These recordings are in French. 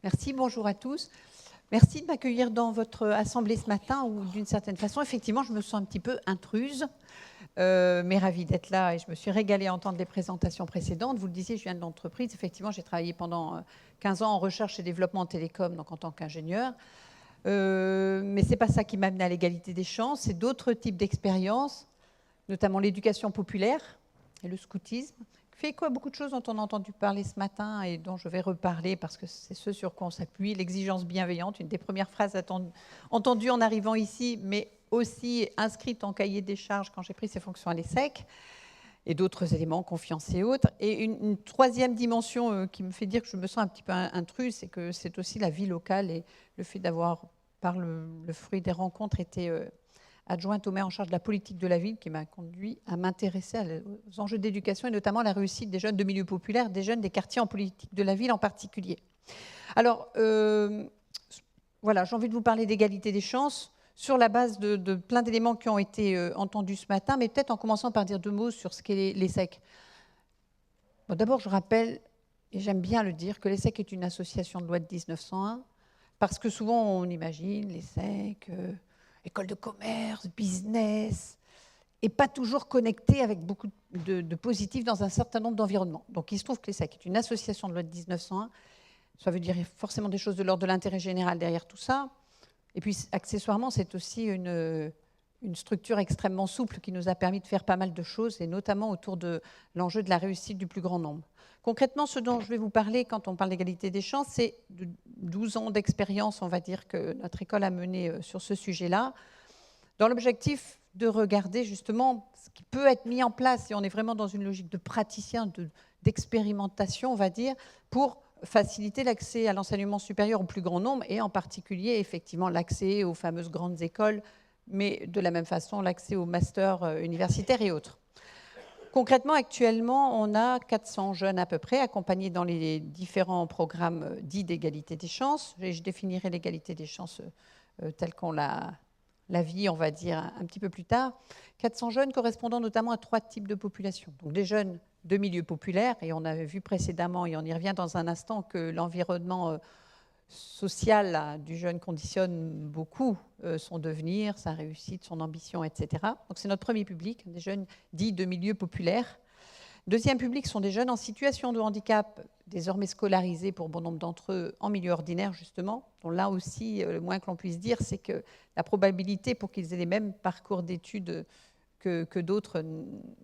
Merci, bonjour à tous. Merci de m'accueillir dans votre assemblée ce matin où, d'une certaine façon, effectivement, je me sens un petit peu intruse, mais ravie d'être là et je me suis régalée à entendre les présentations précédentes. Vous le disiez, je viens de l'entreprise. Effectivement, j'ai travaillé pendant 15 ans en recherche et développement en télécom, donc en tant qu'ingénieur. Mais ce n'est pas ça qui m'a amené à l'égalité des chances, c'est d'autres types d'expériences, notamment l'éducation populaire et le scoutisme. Fait quoi, beaucoup de choses dont on a entendu parler ce matin et dont je vais reparler parce que c'est ce sur quoi on s'appuie. L'exigence bienveillante, une des premières phrases entendues en arrivant ici, mais aussi inscrite en cahier des charges quand j'ai pris ces fonctions à l'ESSEC, et d'autres éléments, confiance et autres. Et une troisième dimension qui me fait dire que je me sens un petit peu intruse, c'est que c'est aussi la vie locale et le fait d'avoir, par le fruit des rencontres, été adjointe au maire en charge de la politique de la ville, qui m'a conduit à m'intéresser aux enjeux d'éducation et notamment à la réussite des jeunes de milieux populaires, des jeunes des quartiers en politique de la ville en particulier. Alors, voilà, j'ai envie de vous parler d'égalité des chances sur la base de plein d'éléments qui ont été entendus ce matin, mais peut-être en commençant par dire deux mots sur ce qu'est l'ESSEC. Bon, d'abord, je rappelle, et j'aime bien le dire, que l'ESSEC est une association de loi de 1901, parce que souvent on imagine l'ESSEC... école de commerce, business, et pas toujours connecté avec beaucoup de positifs dans un certain nombre d'environnements. Donc il se trouve que l'ESSEC est une association de loi de 1901, ça veut dire forcément des choses de l'ordre de l'intérêt général derrière tout ça, et puis accessoirement c'est aussi une structure extrêmement souple qui nous a permis de faire pas mal de choses, et notamment autour de l'enjeu de la réussite du plus grand nombre. Concrètement, ce dont je vais vous parler quand on parle d'égalité des chances, c'est de 12 ans d'expérience, on va dire, que notre école a mené sur ce sujet-là, dans l'objectif de regarder justement ce qui peut être mis en place, et on est vraiment dans une logique de praticien, d'expérimentation, on va dire, pour faciliter l'accès à l'enseignement supérieur au plus grand nombre, et en particulier, effectivement, l'accès aux fameuses grandes écoles, mais de la même façon, l'accès aux masters universitaires et autres. Concrètement, actuellement, on a 400 jeunes à peu près accompagnés dans les différents programmes dits d'égalité des chances. Et je définirai l'égalité des chances telle qu'on la vit, on va dire, un petit peu plus tard. 400 jeunes correspondant notamment à 3 types de populations. Donc des jeunes de milieux populaires, et on avait vu précédemment, et on y revient dans un instant, que l'environnement social du jeune conditionne beaucoup son devenir, sa réussite, son ambition, etc. Donc c'est notre premier public, des jeunes dits de milieux populaires. Deuxième public sont des jeunes en situation de handicap, désormais scolarisés pour bon nombre d'entre eux en milieu ordinaire, justement. Donc là aussi, le moins que l'on puisse dire, c'est que la probabilité pour qu'ils aient les mêmes parcours d'études que d'autres,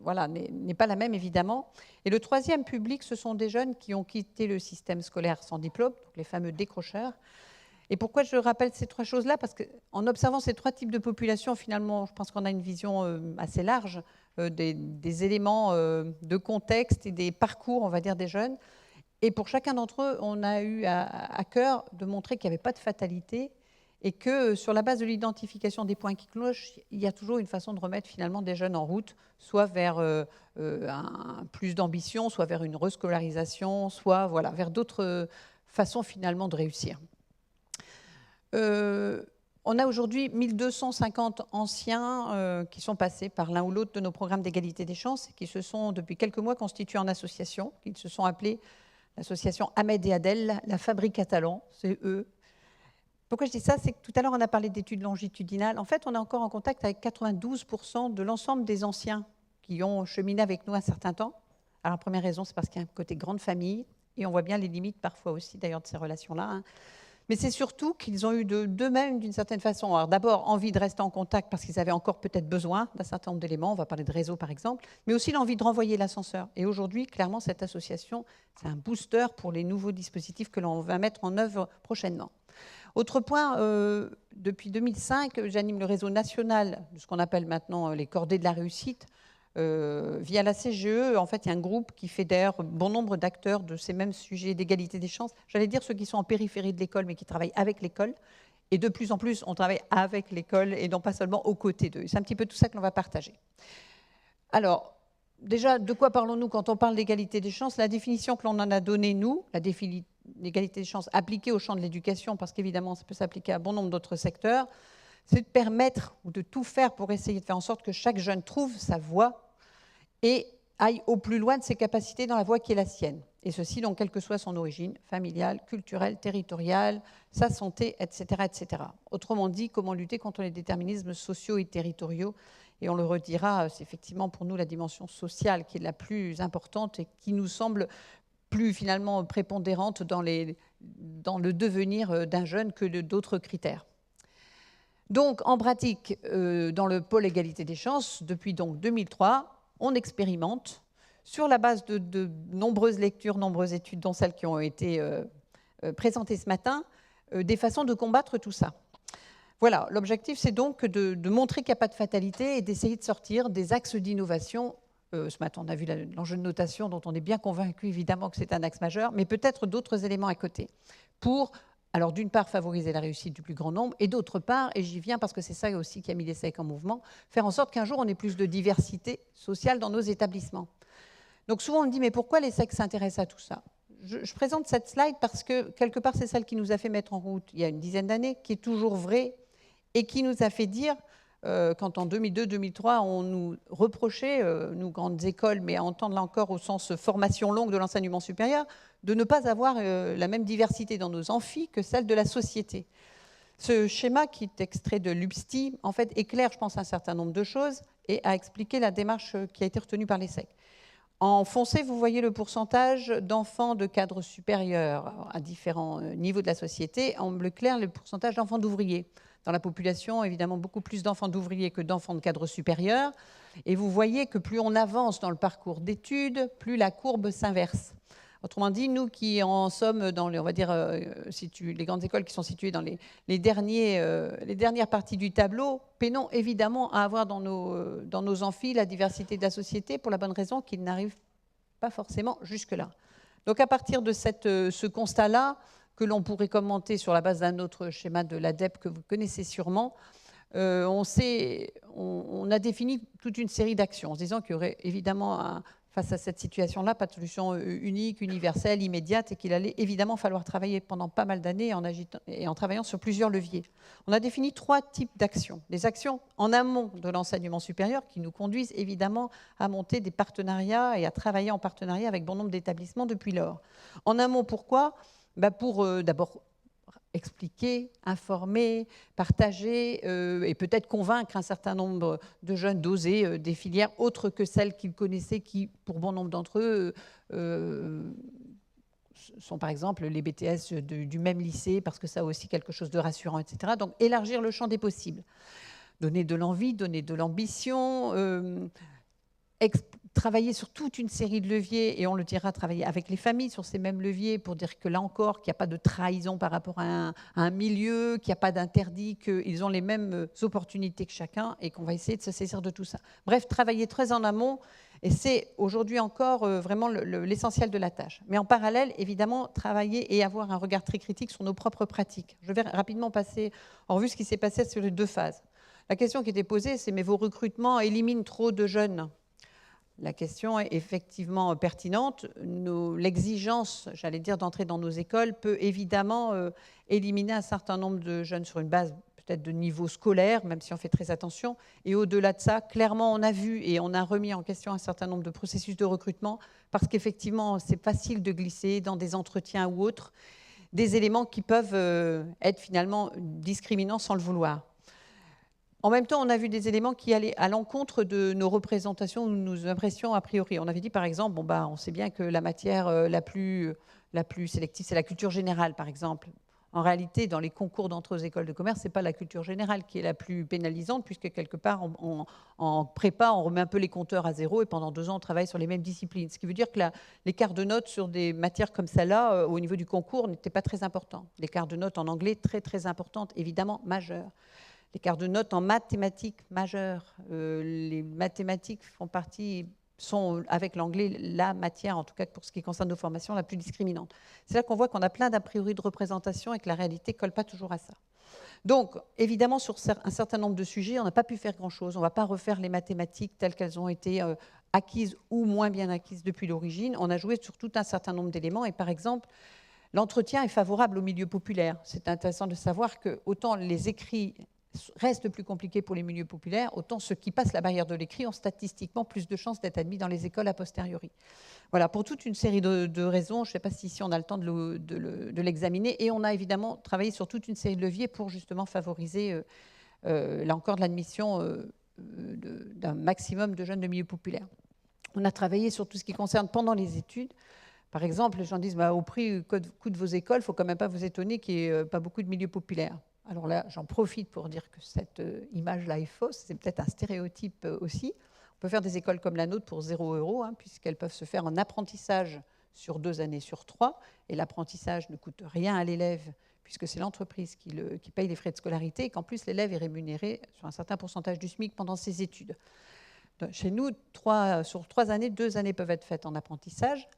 voilà, n'est pas la même, évidemment. Et le troisième public, ce sont des jeunes qui ont quitté le système scolaire sans diplôme, donc les fameux décrocheurs. Et pourquoi je rappelle ces 3 choses-là? Parce qu'en observant ces 3 types de populations, finalement, je pense qu'on a une vision assez large des éléments de contexte et des parcours, on va dire, des jeunes. Et pour chacun d'entre eux, on a eu à cœur de montrer qu'il n'y avait pas de fatalité, et que sur la base de l'identification des points qui clochent, il y a toujours une façon de remettre finalement des jeunes en route, soit vers plus d'ambition, soit vers une rescolarisation, soit voilà, vers d'autres façons finalement de réussir. On a aujourd'hui 1250 anciens qui sont passés par l'un ou l'autre de nos programmes d'égalité des chances, qui se sont depuis quelques mois constitués en association. Ils se sont appelés l'association Ahmed et Adel, la Fabrique à Talents, c'est eux. Pourquoi je dis ça? C'est que tout à l'heure, on a parlé d'études longitudinales. En fait, on est encore en contact avec 92% de l'ensemble des anciens qui ont cheminé avec nous un certain temps. Alors, la première raison, c'est parce qu'il y a un côté grande famille, et on voit bien les limites parfois aussi, d'ailleurs, de ces relations-là. Hein. Mais c'est surtout qu'ils ont eu d'eux-mêmes, d'une certaine façon, alors d'abord envie de rester en contact parce qu'ils avaient encore peut-être besoin d'un certain nombre d'éléments, on va parler de réseau par exemple, mais aussi l'envie de renvoyer l'ascenseur. Et aujourd'hui, clairement, cette association, c'est un booster pour les nouveaux dispositifs que l'on va mettre en œuvre prochainement. Autre point, depuis 2005, j'anime le réseau national de ce qu'on appelle maintenant les cordées de la réussite. Via la CGE, en fait, il y a un groupe qui fédère bon nombre d'acteurs de ces mêmes sujets d'égalité des chances. J'allais dire ceux qui sont en périphérie de l'école, mais qui travaillent avec l'école. Et de plus en plus, on travaille avec l'école et non pas seulement aux côtés d'eux. C'est un petit peu tout ça que l'on va partager. Alors, déjà, de quoi parlons-nous quand on parle d'égalité des chances? La définition que l'on en a donnée, nous, l'égalité des chances appliquée au champ de l'éducation, parce qu'évidemment, ça peut s'appliquer à bon nombre d'autres secteurs, c'est de permettre ou de tout faire pour essayer de faire en sorte que chaque jeune trouve sa voie et aille au plus loin de ses capacités dans la voie qui est la sienne. Et ceci, donc, quelle que soit son origine, familiale, culturelle, territoriale, sa santé, etc., etc. Autrement dit, comment lutter contre les déterminismes sociaux et territoriaux. Et on le redira, c'est effectivement pour nous la dimension sociale qui est la plus importante et qui nous semble plus finalement prépondérante dans le devenir d'un jeune que d'autres critères. Donc, en pratique, dans le pôle égalité des chances, depuis donc 2003, on expérimente, sur la base de nombreuses lectures, nombreuses études, dont celles qui ont été présentées ce matin, des façons de combattre tout ça. Voilà, l'objectif, c'est donc de montrer qu'il n'y a pas de fatalité et d'essayer de sortir des axes d'innovation. Ce matin, on a vu l'enjeu de notation, dont on est bien convaincu, évidemment, que c'est un axe majeur, mais peut-être d'autres éléments à côté, pour, alors d'une part, favoriser la réussite du plus grand nombre, et d'autre part, et j'y viens parce que c'est ça aussi qui a mis l'ESSEC en mouvement, faire en sorte qu'un jour, on ait plus de diversité sociale dans nos établissements. Donc souvent, on me dit, mais pourquoi l'ESSEC s'intéresse à tout ça ? Je présente cette slide parce que, quelque part, c'est celle qui nous a fait mettre en route il y a une dizaine d'années, qui est toujours vraie, et qui nous a fait dire, quand en 2002-2003, on nous reprochait, nous grandes écoles, mais à entendre là encore au sens formation longue de l'enseignement supérieur, de ne pas avoir la même diversité dans nos amphis que celle de la société. Ce schéma, qui est extrait de l'UPSTI, en fait, éclaire, je pense, un certain nombre de choses et a expliqué la démarche qui a été retenue par l'ESSEC. En foncé, vous voyez le pourcentage d'enfants de cadres supérieurs à différents niveaux de la société. En bleu clair, le pourcentage d'enfants d'ouvriers. Dans la population, évidemment, beaucoup plus d'enfants d'ouvriers que d'enfants de cadres supérieurs. Et vous voyez que plus on avance dans le parcours d'études, plus la courbe s'inverse. Autrement dit, nous qui en sommes dans les, on va dire, les grandes écoles qui sont situées dans les dernières parties du tableau, peinons évidemment à avoir dans nos amphis la diversité de la société pour la bonne raison qu'ils n'arrivent pas forcément jusque-là. Donc à partir de ce constat-là, que l'on pourrait commenter sur la base d'un autre schéma de l'ADEPE que vous connaissez sûrement, on a défini toute une série d'actions en se disant qu'il y aurait évidemment, face à cette situation-là, pas de solution unique, universelle, immédiate, et qu'il allait évidemment falloir travailler pendant pas mal d'années en travaillant sur plusieurs leviers. On a défini 3 types d'actions. Des actions en amont de l'enseignement supérieur qui nous conduisent évidemment à monter des partenariats et à travailler en partenariat avec bon nombre d'établissements depuis lors. En amont, pourquoi ? Pour d'abord expliquer, informer, partager et peut-être convaincre un certain nombre de jeunes d'oser des filières autres que celles qu'ils connaissaient, qui, pour bon nombre d'entre eux, sont par exemple les BTS du même lycée, parce que ça a aussi quelque chose de rassurant, etc. Donc élargir le champ des possibles. Donner de l'envie, donner de l'ambition, travailler sur toute une série de leviers, et on le dira, travailler avec les familles sur ces mêmes leviers pour dire que là encore, qu'il n'y a pas de trahison par rapport à un milieu, qu'il n'y a pas d'interdit, qu'ils ont les mêmes opportunités que chacun et qu'on va essayer de se saisir de tout ça. Bref, travailler très en amont, et c'est aujourd'hui encore vraiment l'essentiel de la tâche. Mais en parallèle, évidemment, travailler et avoir un regard très critique sur nos propres pratiques. Je vais rapidement passer en revue ce qui s'est passé sur les 2 phases. La question qui était posée, c'est « mais vos recrutements éliminent trop de jeunes ?» La question est effectivement pertinente. L'exigence, j'allais dire, d'entrer dans nos écoles peut évidemment éliminer un certain nombre de jeunes sur une base peut-être de niveau scolaire, même si on fait très attention. Et au-delà de ça, clairement, on a vu et on a remis en question un certain nombre de processus de recrutement parce qu'effectivement, c'est facile de glisser dans des entretiens ou autres des éléments qui peuvent être finalement discriminants sans le vouloir. En même temps, on a vu des éléments qui allaient à l'encontre de nos représentations ou nos impressions a priori. On avait dit, par exemple, on sait bien que la matière la plus sélective, c'est la culture générale, par exemple. En réalité, dans les concours d'entrée aux écoles de commerce, ce n'est pas la culture générale qui est la plus pénalisante, puisque quelque part, en prépa, on remet un peu les compteurs à zéro et pendant 2 ans, on travaille sur les mêmes disciplines. Ce qui veut dire que l'écart de notes sur des matières comme celle-là, au niveau du concours, n'était pas très important. L'écart de notes en anglais, très, très importante, évidemment, majeur. L'écart de notes en mathématiques majeures. Les mathématiques sont, avec l'anglais, la matière, en tout cas pour ce qui concerne nos formations, la plus discriminante. C'est là qu'on voit qu'on a plein d'a priori de représentation et que la réalité ne colle pas toujours à ça. Donc, évidemment, sur un certain nombre de sujets, on n'a pas pu faire grand-chose. On ne va pas refaire les mathématiques telles qu'elles ont été acquises ou moins bien acquises depuis l'origine. On a joué sur tout un certain nombre d'éléments et, par exemple, l'entretien est favorable au milieu populaire. C'est intéressant de savoir que autant les écrits reste plus compliqué pour les milieux populaires, autant ceux qui passent la barrière de l'écrit ont statistiquement plus de chances d'être admis dans les écoles a posteriori. Voilà, pour toute une série de raisons, je ne sais pas si ici on a le temps de l'examiner, et on a évidemment travaillé sur toute une série de leviers pour justement favoriser, là encore, de l'admission d'un maximum de jeunes de milieux populaires. On a travaillé sur tout ce qui concerne pendant les études. Par exemple, les gens disent au prix coût de vos écoles, il ne faut quand même pas vous étonner qu'il n'y ait pas beaucoup de milieux populaires. Alors là, j'en profite pour dire que cette image-là est fausse, c'est peut-être un stéréotype aussi. On peut faire des écoles comme la nôtre pour 0 €, puisqu'elles peuvent se faire en apprentissage sur 2 années sur 3, et l'apprentissage ne coûte rien à l'élève, puisque c'est l'entreprise qui paye les frais de scolarité, et qu'en plus l'élève est rémunéré sur un certain pourcentage du SMIC pendant ses études. Chez nous, sur 3 années, 2 années peuvent être faites en apprentissage,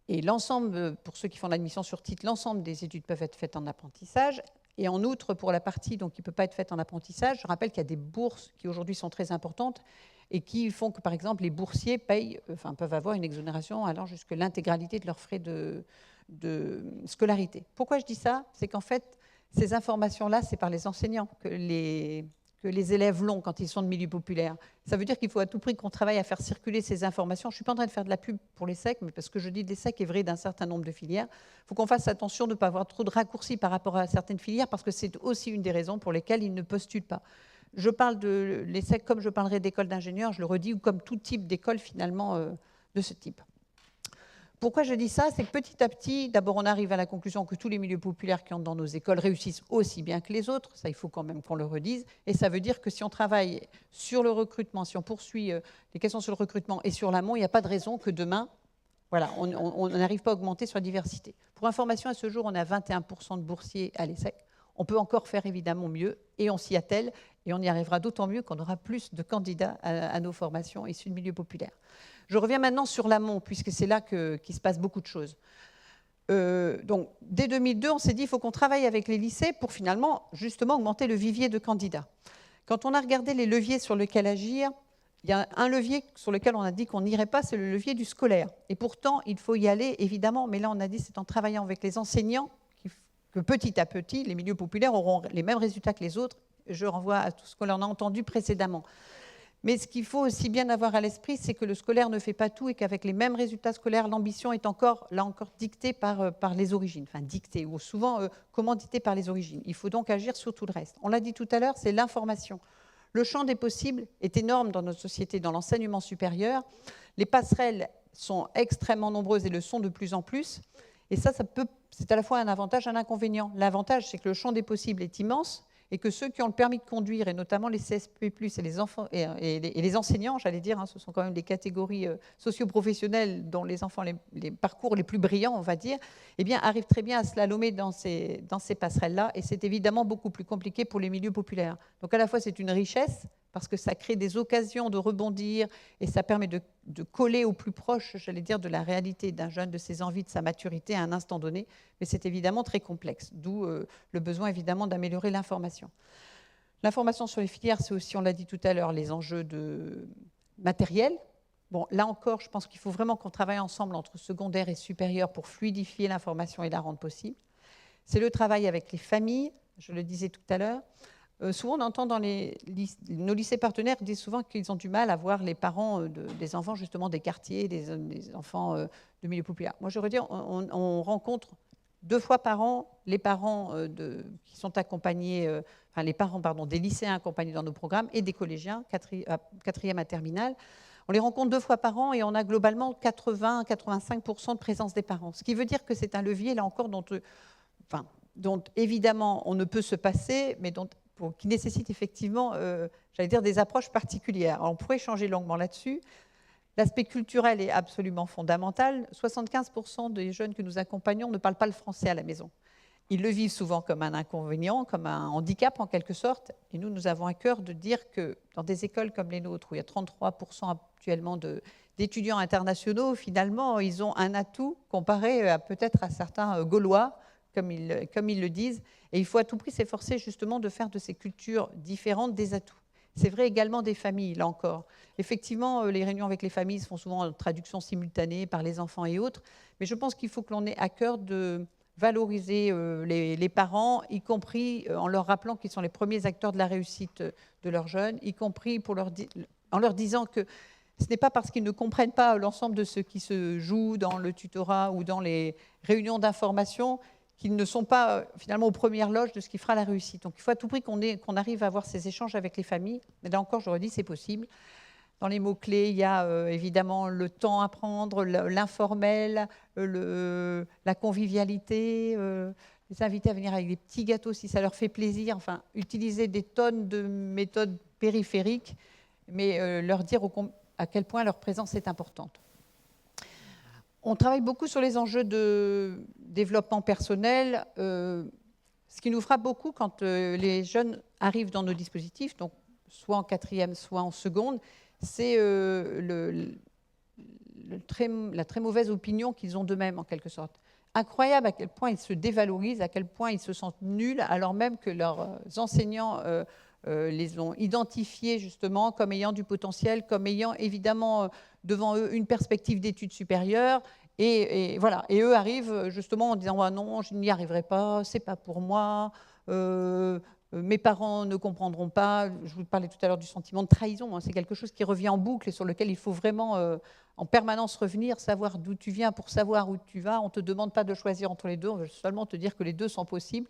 et l'ensemble, pour ceux qui font l'admission sur titre, l'ensemble des études peuvent être faites en apprentissage. Et en outre, pour la partie donc, qui ne peut pas être faite en apprentissage, je rappelle qu'il y a des bourses qui aujourd'hui sont très importantes et qui font que, par exemple, les boursiers peuvent avoir une exonération allant jusqu'à l'intégralité de leurs frais de scolarité. Pourquoi je dis ça? C'est qu'en fait, ces informations-là, c'est par les enseignants que les élèves l'ont quand ils sont de milieu populaire. Ça veut dire qu'il faut à tout prix qu'on travaille à faire circuler ces informations. Je ne suis pas en train de faire de la pub pour l'ESSEC, mais parce que je dis de l'ESSEC est vrai d'un certain nombre de filières. Il faut qu'on fasse attention de ne pas avoir trop de raccourcis par rapport à certaines filières, parce que c'est aussi une des raisons pour lesquelles ils ne postulent pas. Je parle de l'ESSEC comme je parlerai d'école d'ingénieurs, je le redis, ou comme tout type d'école finalement de ce type. Pourquoi je dis ça? C'est que petit à petit, d'abord, on arrive à la conclusion que tous les milieux populaires qui entrent dans nos écoles réussissent aussi bien que les autres. Ça, il faut quand même qu'on le redise. Et ça veut dire que si on travaille sur le recrutement, si on poursuit les questions sur le recrutement et sur l'amont, il n'y a pas de raison que demain, voilà, on n'arrive pas à augmenter sur la diversité. Pour information, à ce jour, on a 21% de boursiers à l'ESSEC. On peut encore faire évidemment mieux, et on s'y attelle, et on y arrivera d'autant mieux qu'on aura plus de candidats à nos formations issus de milieux populaires. Je reviens maintenant sur l'amont, puisque c'est là qu'il se passe beaucoup de choses. Donc, dès 2002, on s'est dit qu'il faut qu'on travaille avec les lycées pour finalement, justement, augmenter le vivier de candidats. Quand on a regardé les leviers sur lesquels agir, il y a un levier sur lequel on a dit qu'on n'irait pas, c'est le levier du scolaire. Et pourtant, il faut y aller, évidemment, mais là, on a dit c'est en travaillant avec les enseignants que petit à petit, les milieux populaires auront les mêmes résultats que les autres. Je renvoie à tout ce qu'on a entendu précédemment. Mais ce qu'il faut aussi bien avoir à l'esprit, c'est que le scolaire ne fait pas tout et qu'avec les mêmes résultats scolaires, l'ambition est encore dictée par les origines. Enfin, dictée, ou souvent commanditée par les origines. Il faut donc agir sur tout le reste. On l'a dit tout à l'heure, c'est l'information. Le champ des possibles est énorme dans notre société, dans l'enseignement supérieur. Les passerelles sont extrêmement nombreuses et le sont de plus en plus. Et ça c'est à la fois un avantage et un inconvénient. L'avantage, c'est que le champ des possibles est immense et que ceux qui ont le permis de conduire, et notamment les CSP+, et les enfants et les enseignants, j'allais dire, ce sont quand même des catégories socio-professionnelles dont les enfants les parcours les plus brillants, on va dire, eh bien, arrivent très bien à slalomer dans ces passerelles-là, et c'est évidemment beaucoup plus compliqué pour les milieux populaires. Donc à la fois, c'est une richesse, parce que ça crée des occasions de rebondir, et ça permet de coller au plus proche, j'allais dire, de la réalité d'un jeune, de ses envies, de sa maturité à un instant donné, mais c'est évidemment très complexe, d'où le besoin évidemment d'améliorer l'information. L'information sur les filières, c'est aussi, on l'a dit tout à l'heure, les enjeux de matériel. Bon, là encore, je pense qu'il faut vraiment qu'on travaille ensemble entre secondaire et supérieur pour fluidifier l'information et la rendre possible. C'est le travail avec les familles, je le disais tout à l'heure. Souvent, on entend dans nos lycées partenaires disent souvent qu'ils ont du mal à voir les parents des enfants justement des quartiers, des enfants de milieu populaire. Moi, je veux dire, on rencontre 2 fois par an les parents qui sont accompagnés, les parents des lycéens accompagnés dans nos programmes et des collégiens, 4e à terminale. On les rencontre 2 fois par an et on a globalement 80-85% de présence des parents. Ce qui veut dire que c'est un levier, là encore, dont évidemment on ne peut se passer, mais qui nécessite effectivement, j'allais dire, des approches particulières. Alors, on pourrait échanger longuement là-dessus. L'aspect culturel est absolument fondamental. 75% des jeunes que nous accompagnons ne parlent pas le français à la maison. Ils le vivent souvent comme un inconvénient, comme un handicap en quelque sorte. Et nous avons à cœur de dire que dans des écoles comme les nôtres, où il y a 33% actuellement d'étudiants internationaux, finalement, ils ont un atout comparé peut-être à certains Gaulois, comme ils le disent. Et il faut à tout prix s'efforcer justement de faire de ces cultures différentes des atouts. C'est vrai également des familles, là encore. Effectivement, les réunions avec les familles se font souvent en traduction simultanée par les enfants et autres, mais je pense qu'il faut que l'on ait à cœur de valoriser les parents, y compris en leur rappelant qu'ils sont les premiers acteurs de la réussite de leurs jeunes, y compris en leur disant que ce n'est pas parce qu'ils ne comprennent pas l'ensemble de ce qui se joue dans le tutorat ou dans les réunions d'information qu'ils ne sont pas finalement aux premières loges de ce qui fera la réussite. Donc il faut à tout prix qu'on arrive à avoir ces échanges avec les familles. Mais là encore, je redis, c'est possible. Dans les mots-clés, il y a évidemment le temps à prendre, l'informel, la convivialité, les inviter à venir avec des petits gâteaux si ça leur fait plaisir, enfin, utiliser des tonnes de méthodes périphériques, mais leur dire à quel point leur présence est importante. On travaille beaucoup sur les enjeux de développement personnel, ce qui nous frappe beaucoup quand les jeunes arrivent dans nos dispositifs, donc soit en quatrième, soit en seconde, c'est la très mauvaise opinion qu'ils ont d'eux-mêmes, en quelque sorte. Incroyable à quel point ils se dévalorisent, à quel point ils se sentent nuls, alors même que leurs enseignants les ont identifiés justement comme ayant du potentiel, comme ayant évidemment devant eux une perspective d'études supérieures. Et voilà. Et eux arrivent justement en disant ah non, je n'y arriverai pas, c'est pas pour moi. Mes parents ne comprendront pas. Je vous parlais tout à l'heure du sentiment de trahison. Hein. C'est quelque chose qui revient en boucle et sur lequel il faut vraiment en permanence revenir, savoir d'où tu viens pour savoir où tu vas. On ne te demande pas de choisir entre les deux, on veut seulement te dire que les deux sont possibles,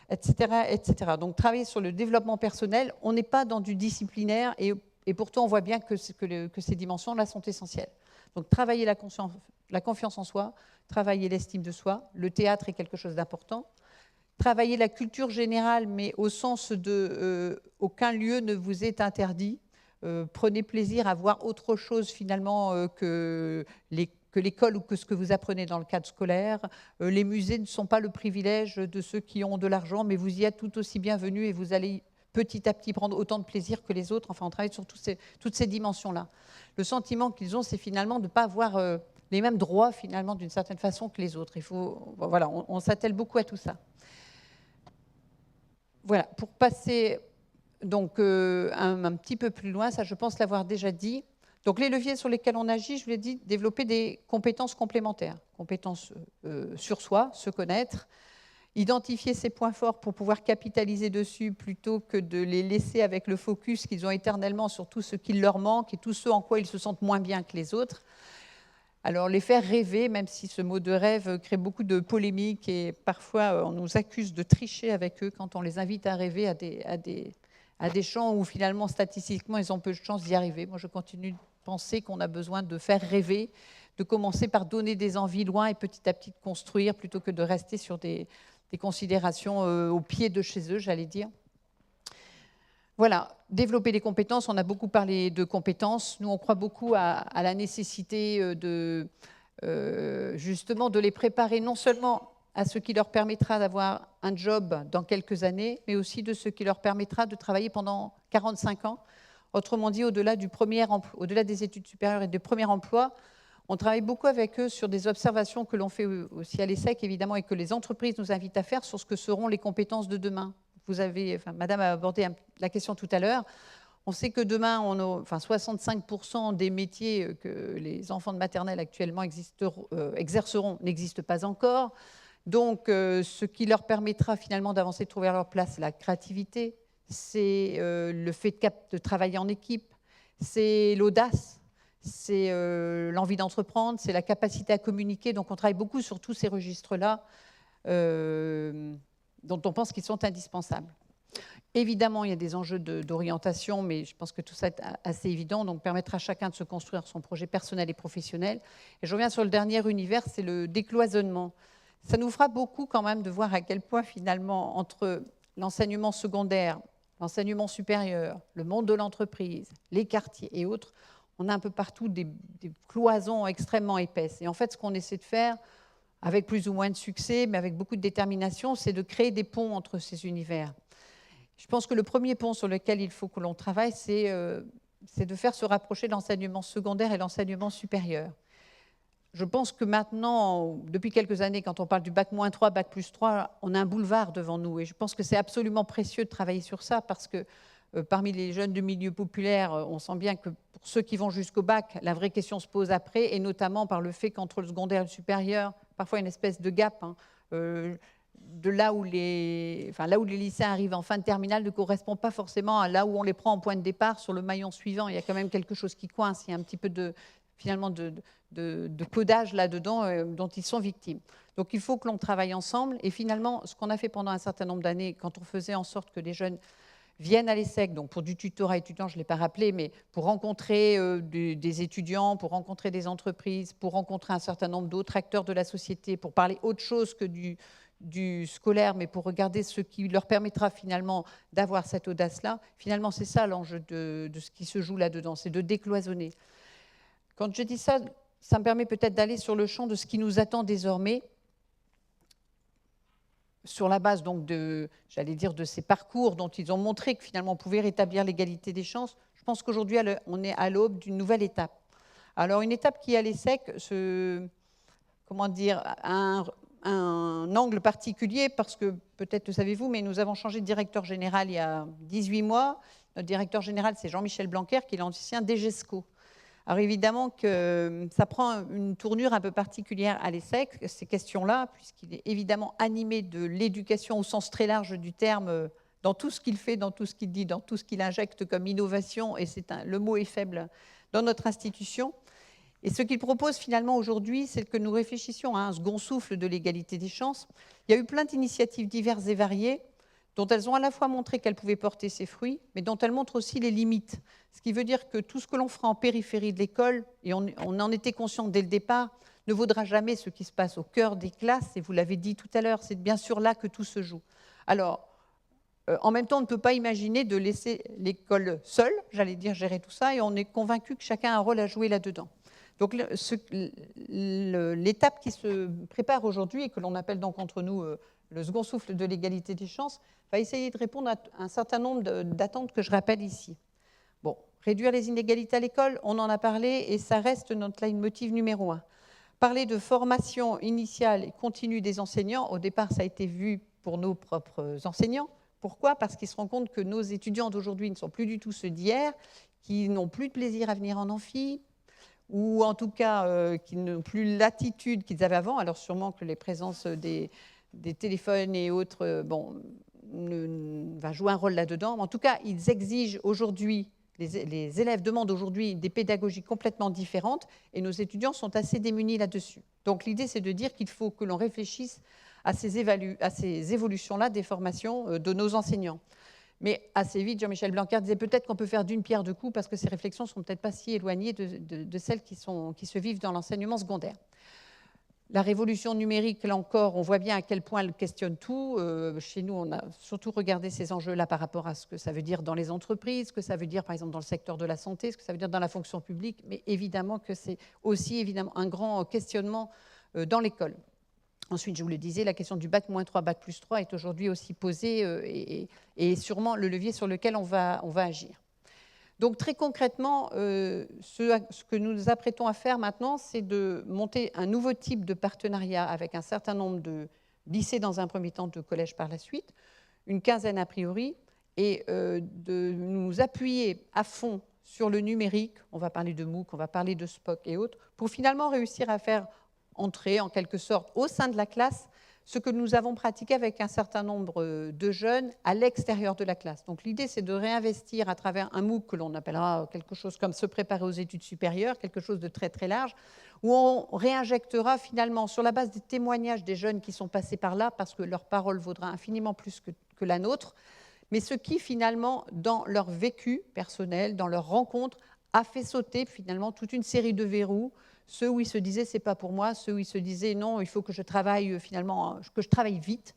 etc. etc. Donc travailler sur le développement personnel, on n'est pas dans du disciplinaire et pourtant on voit bien que ces dimensions-là sont essentielles. Donc travailler la confiance en soi, travailler l'estime de soi. Le théâtre est quelque chose d'important. Travailler la culture générale, mais au sens de aucun lieu ne vous est interdit. Prenez plaisir à voir autre chose finalement que l'école ou que ce que vous apprenez dans le cadre scolaire. Les musées ne sont pas le privilège de ceux qui ont de l'argent, mais vous y êtes tout aussi bienvenus et vous allez petit à petit prendre autant de plaisir que les autres. Enfin, on travaille sur toutes ces dimensions-là. Le sentiment qu'ils ont, c'est finalement de ne pas avoir les mêmes droits finalement d'une certaine façon que les autres. Voilà, on s'attelle beaucoup à tout ça. Voilà, pour passer donc, un petit peu plus loin, ça je pense l'avoir déjà dit. Donc les leviers sur lesquels on agit, je vous l'ai dit, développer des compétences complémentaires, compétences sur soi, se connaître, identifier ses points forts pour pouvoir capitaliser dessus plutôt que de les laisser avec le focus qu'ils ont éternellement sur tout ce qui leur manque et tout ce en quoi ils se sentent moins bien que les autres. Alors, les faire rêver, même si ce mot de rêve crée beaucoup de polémiques et parfois on nous accuse de tricher avec eux quand on les invite à rêver à des champs où finalement, statistiquement, ils ont peu de chances d'y arriver. Moi, je continue de penser qu'on a besoin de faire rêver, de commencer par donner des envies loin et petit à petit de construire plutôt que de rester sur des considérations au pied de chez eux, j'allais dire. Voilà, développer des compétences, on a beaucoup parlé de compétences. Nous, on croit beaucoup à la nécessité justement de les préparer non seulement à ce qui leur permettra d'avoir un job dans quelques années, mais aussi de ce qui leur permettra de travailler pendant 45 ans. Autrement dit, au-delà des études supérieures et du premier emploi, on travaille beaucoup avec eux sur des observations que l'on fait aussi à l'ESSEC, évidemment, et que les entreprises nous invitent à faire sur ce que seront les compétences de demain. Madame a abordé la question tout à l'heure. On sait que demain, 65% des métiers que les enfants de maternelle actuellement exerceront n'existent pas encore. Donc, ce qui leur permettra finalement d'avancer, de trouver leur place, c'est la créativité, c'est le fait de travailler en équipe, c'est l'audace, c'est l'envie d'entreprendre, c'est la capacité à communiquer. Donc, on travaille beaucoup sur tous ces registres-là. Dont on pense qu'ils sont indispensables. Évidemment, il y a des enjeux d'orientation, mais je pense que tout ça est assez évident, donc permettre à chacun de se construire son projet personnel et professionnel. Et je reviens sur le dernier univers, c'est le décloisonnement. Ça nous fera beaucoup quand même de voir à quel point finalement, entre l'enseignement secondaire, l'enseignement supérieur, le monde de l'entreprise, les quartiers et autres, on a un peu partout des cloisons extrêmement épaisses. Et en fait, ce qu'on essaie de faire, avec plus ou moins de succès, mais avec beaucoup de détermination, c'est de créer des ponts entre ces univers. Je pense que le premier pont sur lequel il faut que l'on travaille, c'est de faire se rapprocher l'enseignement secondaire et l'enseignement supérieur. Je pense que maintenant, depuis quelques années, quand on parle du bac-3, bac+3, on a un boulevard devant nous. Et je pense que c'est absolument précieux de travailler sur ça parce que parmi les jeunes du milieu populaire, on sent bien que pour ceux qui vont jusqu'au bac, la vraie question se pose après, et notamment par le fait qu'entre le secondaire et le supérieur, parfois une espèce de gap. Hein. de là où les lycéens arrivent en fin de terminale ne correspond pas forcément à là où on les prend en point de départ sur le maillon suivant. Il y a quand même quelque chose qui coince, il y a un petit peu de codage là-dedans dont ils sont victimes. Donc il faut que l'on travaille ensemble. Et finalement, ce qu'on a fait pendant un certain nombre d'années, quand on faisait en sorte que les jeunes viennent à l'ESSEC, donc pour du tutorat étudiant, je ne l'ai pas rappelé, mais pour rencontrer des étudiants, pour rencontrer des entreprises, pour rencontrer un certain nombre d'autres acteurs de la société, pour parler autre chose que du scolaire, mais pour regarder ce qui leur permettra finalement d'avoir cette audace-là. Finalement, c'est ça l'enjeu de ce qui se joue là-dedans, c'est de décloisonner. Quand je dis ça, ça me permet peut-être d'aller sur le champ de ce qui nous attend désormais, sur la base donc de ces parcours dont ils ont montré que finalement on pouvait rétablir l'égalité des chances. Je pense qu'aujourd'hui, on est à l'aube d'une nouvelle étape. Alors, une étape qui, à l'ESSEC, a un angle particulier, parce que, peut-être le savez-vous, mais nous avons changé de directeur général il y a 18 mois. Notre directeur général, c'est Jean-Michel Blanquer, qui est l'ancien DGESCO. Alors évidemment que ça prend une tournure un peu particulière à l'ESSEC, ces questions-là, puisqu'il est évidemment animé de l'éducation au sens très large du terme, dans tout ce qu'il fait, dans tout ce qu'il dit, dans tout ce qu'il injecte comme innovation, et le mot est faible dans notre institution. Et ce qu'il propose finalement aujourd'hui, c'est que nous réfléchissions à un second souffle de l'égalité des chances. Il y a eu plein d'initiatives diverses et variées, dont elles ont à la fois montré qu'elles pouvaient porter ses fruits, mais dont elles montrent aussi les limites. Ce qui veut dire que tout ce que l'on fera en périphérie de l'école, et on en était conscient dès le départ, ne vaudra jamais ce qui se passe au cœur des classes, et vous l'avez dit tout à l'heure, c'est bien sûr là que tout se joue. Alors, en même temps, on ne peut pas imaginer de laisser l'école seule, j'allais dire gérer tout ça, et on est convaincu que chacun a un rôle à jouer là-dedans. Donc l'étape qui se prépare aujourd'hui, et que l'on appelle donc entre nous le second souffle de l'égalité des chances, va essayer de répondre à un certain nombre d'attentes que je rappelle ici. Bon, réduire les inégalités à l'école, on en a parlé, et ça reste notre leitmotiv numéro 1. Parler de formation initiale et continue des enseignants, au départ ça a été vu pour nos propres enseignants. Pourquoi ? Parce qu'ils se rendent compte que nos étudiants d'aujourd'hui ne sont plus du tout ceux d'hier, qui n'ont plus de plaisir à venir en amphi, ou en tout cas qui n'ont plus l'attitude qu'ils avaient avant. Alors sûrement que les présences des téléphones et autres va jouer un rôle là-dedans. En tout cas, ils exigent aujourd'hui, les élèves demandent aujourd'hui des pédagogies complètement différentes, et nos étudiants sont assez démunis là-dessus. Donc l'idée, c'est de dire qu'il faut que l'on réfléchisse à ces évolutions-là des formations de nos enseignants. Mais assez vite, Jean-Michel Blanquer disait peut-être qu'on peut faire d'une pierre deux coups, parce que ces réflexions ne sont peut-être pas si éloignées de celles qui se vivent dans l'enseignement secondaire. La révolution numérique, là encore, on voit bien à quel point elle questionne tout. Chez nous, on a surtout regardé ces enjeux-là par rapport à ce que ça veut dire dans les entreprises, ce que ça veut dire, par exemple, dans le secteur de la santé, ce que ça veut dire dans la fonction publique, mais évidemment que c'est aussi un grand questionnement dans l'école. Ensuite, je vous le disais, la question du bac-3, bac+3 est aujourd'hui aussi posée et sûrement le levier sur lequel on va agir. Donc très concrètement, ce que nous nous apprêtons à faire maintenant, c'est de monter un nouveau type de partenariat avec un certain nombre de lycées dans un premier temps, de collèges par la suite, une quinzaine a priori, et de nous appuyer à fond sur le numérique, on va parler de MOOC, on va parler de SPOC et autres, pour finalement réussir à faire entrer en quelque sorte au sein de la classe ce que nous avons pratiqué avec un certain nombre de jeunes à l'extérieur de la classe. Donc l'idée, c'est de réinvestir à travers un MOOC que l'on appellera quelque chose comme se préparer aux études supérieures, quelque chose de très très large, où on réinjectera finalement sur la base des témoignages des jeunes qui sont passés par là, parce que leur parole vaudra infiniment plus que la nôtre, mais ce qui finalement, dans leur vécu personnel, dans leur rencontre, a fait sauter finalement toute une série de verrous, ceux où ils se disaient c'est pas pour moi, ceux où ils se disaient non, il faut que je travaille finalement, que je travaille vite,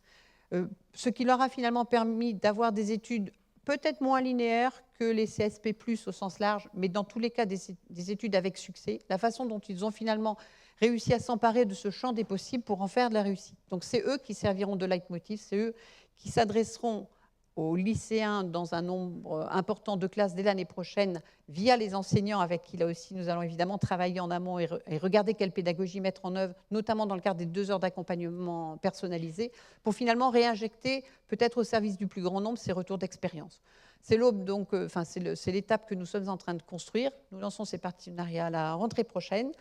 ce qui leur a finalement permis d'avoir des études peut-être moins linéaires que les CSP+, au sens large, mais dans tous les cas des études avec succès, la façon dont ils ont finalement réussi à s'emparer de ce champ des possibles pour en faire de la réussite. Donc c'est eux qui serviront de leitmotiv, c'est eux qui s'adresseront aux lycéens dans un nombre important de classes dès l'année prochaine via les enseignants avec qui là aussi nous allons évidemment travailler en amont et regarder quelle pédagogie mettre en œuvre, notamment dans le cadre des 2 heures d'accompagnement personnalisé, pour finalement réinjecter peut-être au service du plus grand nombre ces retours d'expérience. C'est l'aube donc, c'est l'étape que nous sommes en train de construire. Nous lançons ces partenariats à la rentrée prochaine.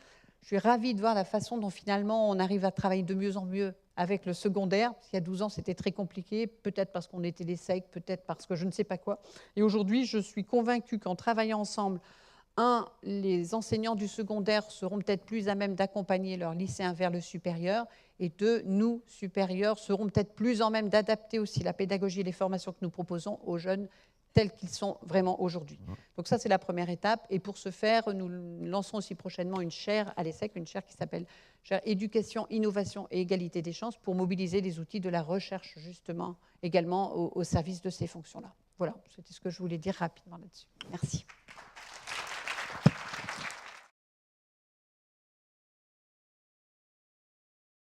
Je suis ravie de voir la façon dont finalement on arrive à travailler de mieux en mieux avec le secondaire. Parce qu'il y a 12 ans, c'était très compliqué, peut-être parce qu'on était des SEC, peut-être parce que je ne sais pas quoi. Et aujourd'hui, je suis convaincue qu'en travaillant ensemble, les enseignants du secondaire seront peut-être plus à même d'accompagner leurs lycéens vers le supérieur, et deux, nous, supérieurs, serons peut-être plus en même d'adapter aussi la pédagogie et les formations que nous proposons aux jeunes tels qu'ils sont vraiment aujourd'hui. Donc ça, c'est la première étape. Et pour ce faire, nous lancerons aussi prochainement une chaire à l'ESSEC, une chaire qui s'appelle chaire Éducation, Innovation et Égalité des chances, pour mobiliser les outils de la recherche, justement, également au service de ces fonctions-là. Voilà, c'était ce que je voulais dire rapidement là-dessus. Merci.